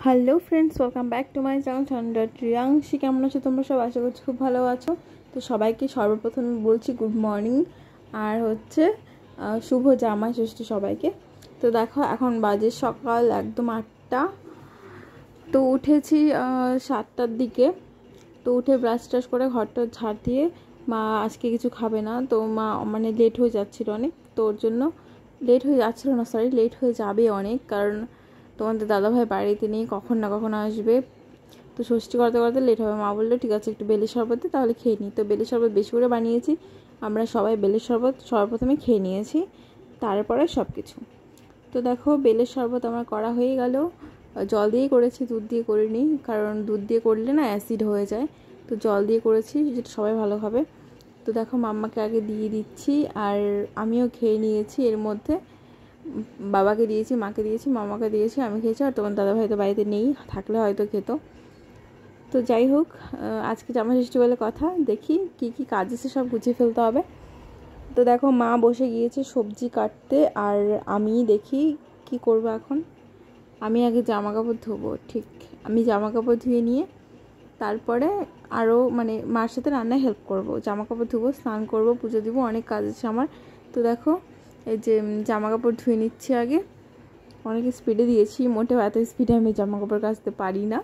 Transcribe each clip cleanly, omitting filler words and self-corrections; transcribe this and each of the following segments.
Hello friends, welcome back to my channel ঠান্ডা রিয়াংশি। কেমন আছো তোমরা সব? আশা করছি খুব ভালো আছো। তো সবাইকে সর্বপ্রথমে বলছি গুড মর্নিং, আর হচ্ছে শুভ জামাই ষষ্ঠী সবাইকে। তো দেখো এখন বাজে সকাল একদম 8টা। তো উঠেছি 7টার দিকে। তো উঠে ব্রাশ টাশ করে ঘরটা ঝাড় দিয়ে, মা আজকে কিছু খাবে না, তো মা মানে লেট হয়ে যাচ্ছিলো অনেক, তো ওর জন্য লেট হয়ে যাচ্ছিলো না, সরি লেট হয়ে যাবে অনেক, কারণ তোমাদের দাদাভাই বাড়িতে নেই, কখন না কখন আসবে। তো ষষ্ঠী করতে করতে লেট হবে। মা বললো ঠিক আছে একটু বেলের শরবত তাহলে খেয়ে নিই। তো বেলের শরবত বেশি করে বানিয়েছি, আমরা সবাই বেলের শরবত সর্বপ্রথমে খেয়ে নিয়েছি, তারপরে সব কিছু। তো দেখো বেলের শরবত আমার করা হয়ে গেল। জল দিয়েই করেছি, দুধ দিয়ে করিনি, কারণ দুধ দিয়ে করলে না অ্যাসিড হয়ে যায়। তো জল দিয়ে করেছি, যেটা সবাই ভালো খাবে। তো দেখো মাম্মাকে আগে দিয়ে দিচ্ছি, আর আমিও খেয়ে নিয়েছি। এর মধ্যে বাবাকে দিয়েছি, মাকে দিয়েছি, মামাকে দিয়েছি, আমি খেয়েছি। আর তোমার দাদাভাই তো বাড়িতে নেই, থাকলে হয়তো খেত। তো যাই হোক, আজকে জামা ষষ্ঠী বলে কথা, দেখি কি কি কাজ আছে সব গুছিয়ে ফেলতে হবে। তো দেখো মা বসে গিয়েছে সবজি কাটতে, আর আমি দেখি কি করব এখন। আমি আগে জামা কাপড় ধোবো, ঠিক আমি জামা কাপড় ধুয়ে নিয়ে তারপরে আরও মানে মার সাথে রান্নায় হেল্প করব। জামা কাপড় ধুবো, স্নান করব, পুজো দিব, অনেক কাজ আছে আমার। তো দেখো এই যে জামা কাপড় ধুয়ে নিচ্ছি আগে। অনেক স্পিডে দিয়েছি, মোটেও এত স্পিডে আমি জামা কাপড় কাচতে পারি না।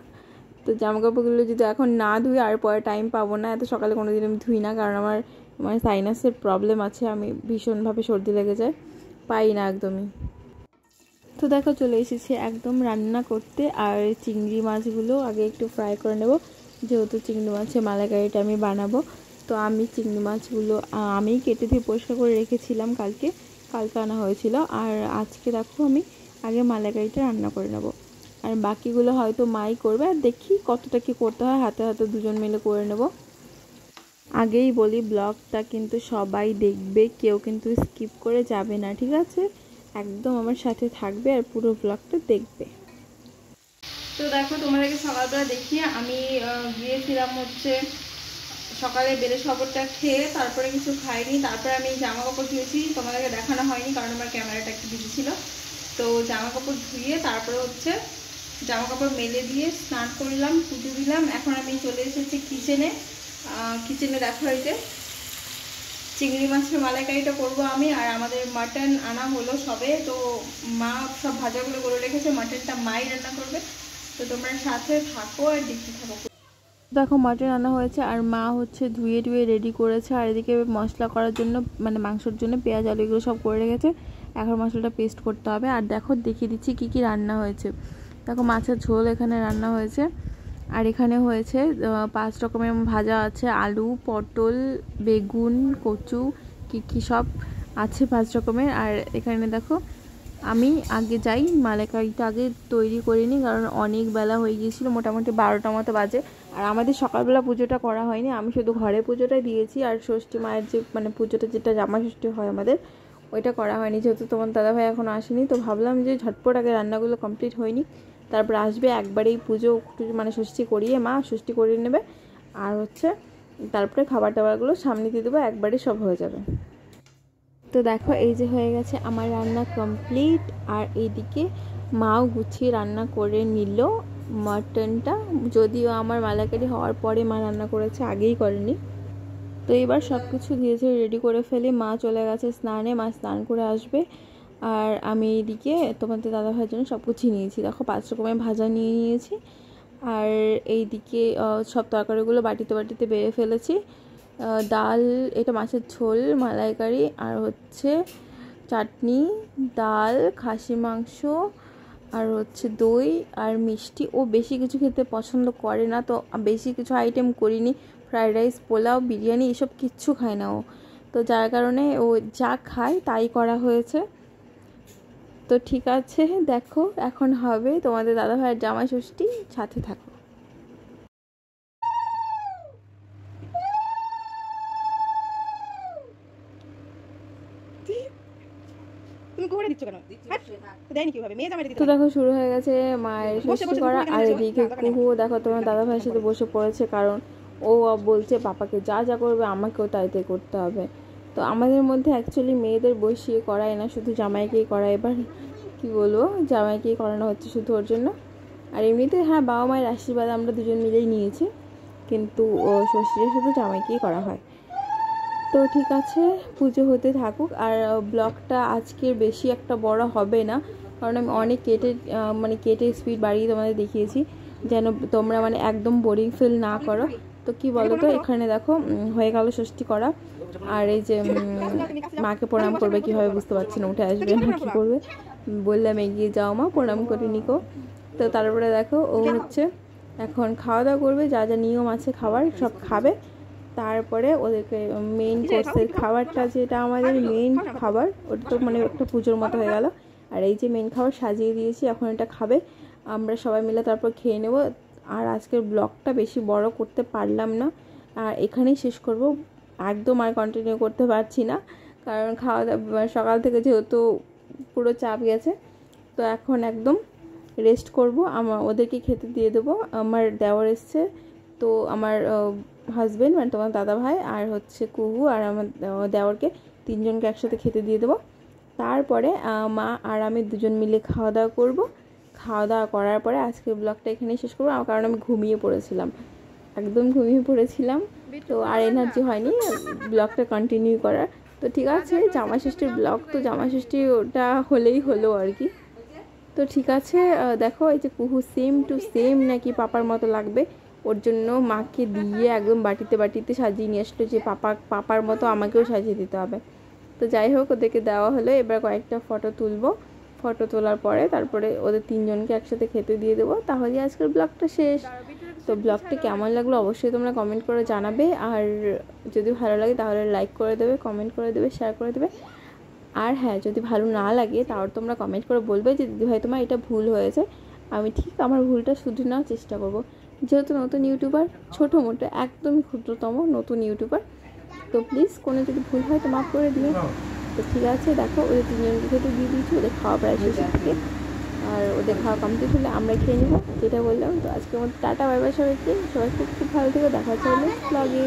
তো জামা কাপড়গুলো যদি এখন না ধুই আর পরে টাইম পাবো না, এত সকালে কোনো দিন আমি ধুই না, কারণ আমার মানে সাইনাসের প্রবলেম আছে, আমি ভীষণভাবে সর্দি লেগে যায়, পাই না একদমই। তো দেখো চলে এসেছি একদম রান্না করতে, আর চিংড়ি মাছগুলো আগে একটু ফ্রাই করে নেব, যেহেতু চিংড়ি মাছের মালাইকারিটা আমি বানাবো। তো আমি চিংড়ি মাছগুলো আমি কেটে দিয়ে পরিষ্কার করে রেখেছিলাম, কালকে আনা হয়েছিল। আর আজকে দেখো আমি আগে মালাইকারিটা রান্না করে নেব, আর বাকিগুলো হয়তো মাই করবে, আর দেখি কতটা কি করতে হয়, হাতে হাতে দুজন মিলে করে নেব। আগেই বলি ব্লগটা কিন্তু সবাই দেখবে, কেউ কিন্তু স্কিপ করে যাবে না, ঠিক আছে? একদম আমার সাথে থাকবে আর পুরো ব্লগটা দেখবে। তো দেখো তোমাদেরকে সকালবেলা দেখিয়ে আমি গিয়েছিলাম হচ্ছে সকালে বেলের শরবতটা খেয়ে, তারপরে কিছু খাইনি, তারপরে আমি জামা কাপড় ধুয়েছি, তোমাদেরকে দেখানো হয়নি কারণ আমার ক্যামেরাটা একটু বিজি ছিল। তো জামা কাপড় ধুয়ে তারপরে হচ্ছে জামা কাপড় মেলে দিয়ে স্নান করলাম, পুজো দিলাম। এখন আমি চলে এসেছি কিচেনে দেখো এই যে চিংড়ি মাছের মালাইকারিটা করবো আমি, আর আমাদের মাটন আনা হলো সবে। তো মা সব ভাজাগুলো করে রেখেছে, মাটনটা মাই রান্না করবে। তো তোমরা সাথে থাকো আর দেখতে থাকো। দেখো মাটন রান্না হয়েছে, আর মা হচ্ছে ধুয়ে রেডি করেছে, আর এদিকে মশলা করার জন্য মানে মাংসর জন্য পেঁয়াজ আলু এগুলো সব করে রেখেছে, এখন মশলাটা পেস্ট করতে হবে। আর দেখো দেখিয়ে দিচ্ছি কি কি রান্না হয়েছে। দেখো মাছের ঝোল এখানে রান্না হয়েছে, আর এখানে হয়েছে 5 রকমের ভাজা আছে, আলু, পটল, বেগুন, কচু, কি সব আছে 5 রকমের। আর এখানে দেখো আমি আগে যাই মালাইকারিটা আগে তৈরি করিনি, কারণ অনেক বেলা হয়ে গিয়েছিলো, মোটামুটি 12টা মতো বাজে। আর আমাদের সকালবেলা পুজোটা করা হয়নি, আমি শুধু ঘরে পুজোটাই দিয়েছি, আর ষষ্ঠী মায়ের যে মানে পুজোটা যেটা জামা ষষ্ঠী হয় আমাদের, ওইটা করা হয়নি, যেহেতু তোমার দাদাভাই এখনও আসেনি। তো ভাবলাম যে ঝটপট আগে রান্নাগুলো কমপ্লিট হয়নি, তারপর আসবে একবারেই পুজো মানে ষষ্ঠী করিয়ে মা ষষ্ঠী করিয়ে নেবে, আর হচ্ছে তারপরে খাবার টাবারগুলো সামনে দিয়ে দেবো, একবারে সব হয়ে যাবে। তো দেখো এই যে হয়ে গেছে আমার রান্না কমপ্লিট, আর এইদিকে মাও গুছিয়ে রান্না করে নিল মাটনটা, যদিও আমার মালাইকারি হওয়ার পরে মা রান্না করেছে, আগেই করেনি। তো এবার সব কিছু ধীরে ধীরে রেডি করে ফেলি। মা চলে গেছে স্নানে, মা স্নান করে আসবে, আর আমি এইদিকে তোমাদের দাদাভাইয়ের জন্য সব গুছিয়ে নিয়েছি। দেখো 5 রকমের ভাজা নিয়ে নিয়েছি, আর এইদিকে সব তরকারিগুলো বাটিতে বেড়ে ফেলেছি। ডাল, এটা মাছের ঝোল, মালাইকারি, আর হচ্ছে চাটনি, ডাল, খাসি মাংস, আর হচ্ছে দই আর মিষ্টি। ও বেশি কিছু খেতে পছন্দ করে না, তো বেশি কিছু আইটেম করিনি, ফ্রাইড রাইস, পোলাও, বিরিয়ানি এসব কিচ্ছু খায় না ও, তো যার কারণে ও যা খায় তাই করা হয়েছে। তো ঠিক আছে, দেখো এখন হবে তোমাদের দাদাভাইয়ের জামাই ষষ্ঠী, সাথে থাকো। তো দেখো শুরু হয়ে গেছে মায়ের ষষ্ঠী করা, আর এদিকে কুহু দেখো তোমার দাদাভাইয়ের সাথে বসে পড়েছে, কারণ ও বলছে পাপাকে যা যা করবে আমাকেও তাই তাই করতে হবে। তো আমাদের মধ্যে অ্যাকচুয়ালি মেয়েদের বসিয়ে করায় না, শুধু জামাইকেই করায়। এবার কি বলবো, জামাইকেই করানো হচ্ছে শুধু ওর জন্য। আর এমনিতে হ্যাঁ বাবা মায়ের আশীর্বাদ আমরা দুজন মিলেই নিয়েছি, কিন্তু ষষ্ঠীটা শুধু জামাইকেই করা হয়। তো ঠিক আছে, পুজো হতে থাকুক। আর ব্লগটা আজকের বেশি একটা বড় হবে না, কারণ আমি অনেক কেটে স্পিড বাড়িয়ে তোমাদের দেখিয়েছি, যেন তোমরা মানে একদম বোরিং ফিল না করো। তো কি বলো তো, এখানে দেখো হয়ে গেল ষষ্ঠী করা। আর এই যে মাকে প্রণাম করবে কীভাবে বুঝতে পারছি না, উঠে আসবে না কী করবে, বললাম এগিয়ে যাও মা, প্রণাম করে নিকো। তো তারপরে দেখো ও হচ্ছে এখন খাওয়া দাওয়া করবে, যা যা নিয়ম আছে খাবার সব খাবে। তারপরে ওদেরকে মেইন কোর্সের খাবারটা, যেটা আমাদের মেইন খাবার, ওটা তো মানে একটা পুজোর মতো হয়ে গেল। আর এই যে মেইন খাবার সাজিয়ে দিয়েছি, এখন এটা খাবে, আমরা সবাই মিলে তারপর খেয়ে নেব। আর আজকের ব্লগটা বেশি বড় করতে পারলাম না, আর এখানেই শেষ করব, একদম আর কন্টিনিউ করতে পারছি না, কারণ খাওয়া দাওয়া সকাল থেকে যেহেতু পুরো চাপ গেছে। তো এখন একদম রেস্ট করব, ওদেরকে খেতে দিয়ে দেবো। আমার দেওয়ার এসছে, তো আমার হাজব্যান্ড মানে তোমার দাদা ভাই আর হচ্ছে কুহু আর আমার দেওরকে তিনজনকে একসাথে খেতে দিয়ে দেবো। তারপরে মা আর আমি দুজন মিলে খাওয়া দাওয়া করবো। খাওয়া দাওয়া করার পরে আজকের ব্লগটা এখানেই শেষ করবো, কারণ আমি ঘুমিয়ে পড়েছিলাম, একদম ঘুমিয়ে পড়েছিলাম, তো আর এনার্জি হয়নি ব্লগটা কন্টিনিউ করার। তো ঠিক আছে, জামাই ষষ্ঠীর ব্লগ তো জামাই ষষ্ঠী ওটা হলেই হলো আর কি। তো ঠিক আছে, দেখো এই যে কুহু সেম টু সেম নাকি পাপার মতো লাগবে, ওর জন্য মাকে দিয়ে একদম বাটিতে সাজিয়ে নিয়ে আসলো, যে পাপার মতো আমাকেও সাজিয়ে দিতে হবে। তো যাই হোক, ওদেরকে দেওয়া হলো, এবার কয়েকটা ফটো তুলবো, ফটো তোলার পরে তারপরে ওদের তিনজনকে একসাথে খেতে দিয়ে দেবো, তাহলে আজকের ব্লগটা শেষ। তো ব্লগটা কেমন লাগলো অবশ্যই তোমরা কমেন্ট করে জানাবে, আর যদি ভালো লাগে তাহলে লাইক করে দেবে, কমেন্ট করে দেবে, শেয়ার করে দেবে। আর হ্যাঁ, যদি ভালো না লাগে তাহলে তোমরা কমেন্ট করে বলবে যে দিদিভাই তোমার এটা ভুল হয়েছে, আমি ঠিক আমার ভুলটা শুধরে নেওয়ার চেষ্টা করবো। যেহেতু নতুন ইউটিউবার, ছোটো মোটো একদমই ক্ষুদ্রতম নতুন ইউটিউবার, তো প্লিজ কোনো যদি ভুল হয় তো মাফ করে দিও। তো ঠিক আছে, দেখো ওদের তিনজনকে খেতে দিয়ে দিয়েছি, ওদের খাওয়া প্রায় শেষের থেকে, আর ওদের খাওয়া কমপ্লিট হলে আমরা খেয়ে নেবো, যেটা বললাম। তো আজকের মতো টাটা, বাই বাই সবাইকে, সবাই খুব খুব ভালো থেকো, দেখা হচ্ছে নেক্সট ব্লগে।